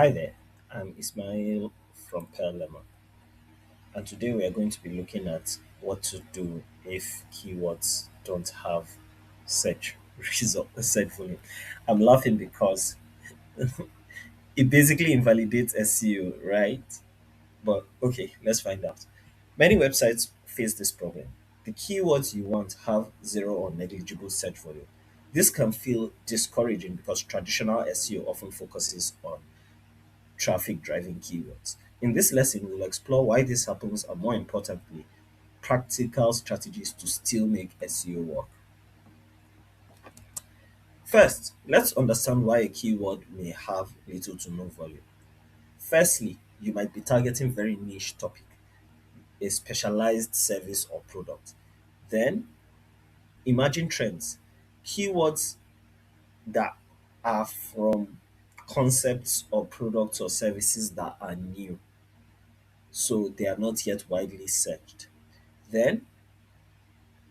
Hi there, I'm Ismail from Pearl Lemon, and today we are going to be looking at what to do if keywords don't have search volume. I'm laughing because it basically invalidates SEO, right? But okay, let's find out. Many websites face this problem. The keywords you want have zero or negligible search volume. This can feel discouraging because traditional SEO often focuses on traffic driving keywords. In this lesson, we'll explore why this happens and, more importantly, practical strategies to still make SEO work. First, let's understand why a keyword may have little to no volume. Firstly, you might be targeting very niche topic, a specialized service or product. Then, imagine trends, keywords that are from concepts or products or services that are new, so they are not yet widely searched. Then,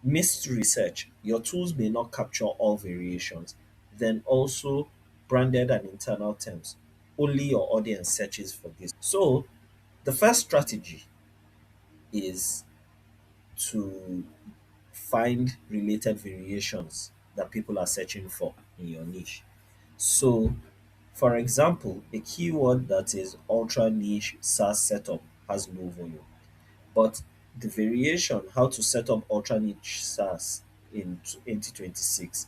missed research. Your tools may not capture all variations. Then also branded and internal terms. Only your audience searches for this. So the first strategy is to find related variations that people are searching for in your niche. So for example, a keyword that is ultra niche SaaS setup has low volume. But the variation how to set up ultra niche SaaS in 2026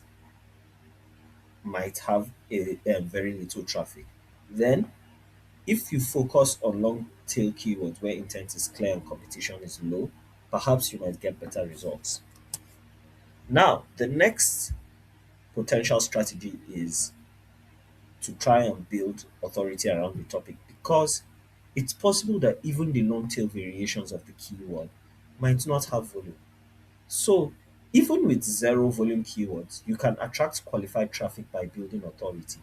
might have a very little traffic. Then, if you focus on long tail keywords where intent is clear and competition is low, perhaps you might get better results. Now, the next potential strategy is to try and build authority around the topic because it's possible that even the long tail variations of the keyword might not have volume. So, even with zero volume keywords, you can attract qualified traffic by building authority.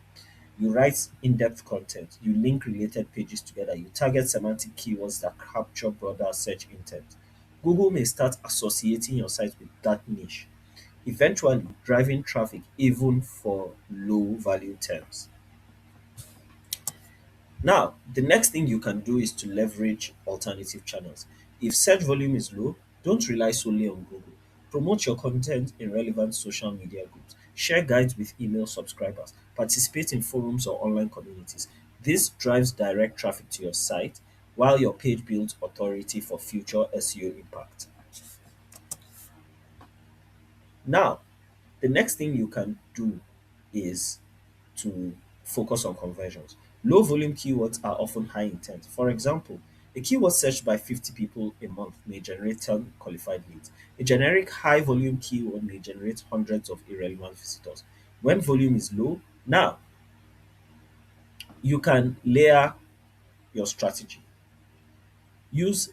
You write in depth content, you link related pages together, you target semantic keywords that capture broader search intent. Google may start associating your site with that niche, eventually driving traffic even for low value terms. Now, the next thing you can do is to leverage alternative channels. If search volume is low, don't rely solely on Google. Promote your content in relevant social media groups. Share guides with email subscribers. Participate in forums or online communities. This drives direct traffic to your site while your page builds authority for future SEO impact. Now, the next thing you can do is to focus on conversions. Low volume keywords are often high intent. For example, a keyword searched by 50 people a month may generate 10 qualified leads. A generic high volume keyword may generate hundreds of irrelevant visitors. When volume is low, now you can layer your strategy. Use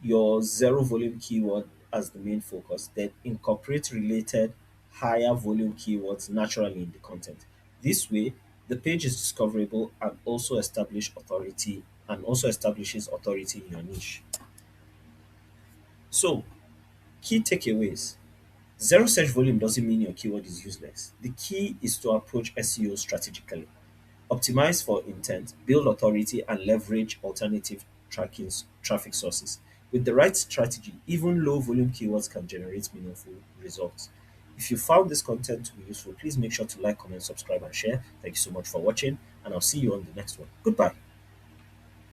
your zero volume keyword as the main focus, then incorporate related higher volume keywords naturally in the content. This way, the page is discoverable and also establishes authority in your niche. So, key takeaways. Zero search volume doesn't mean your keyword is useless. The key is to approach SEO strategically. Optimize for intent, build authority, and leverage alternative traffic sources. With the right strategy, even low volume keywords can generate meaningful results. If you found this content to be useful, please make sure to like, comment, subscribe, and share. Thank you so much for watching, and I'll see you on the next one. Goodbye.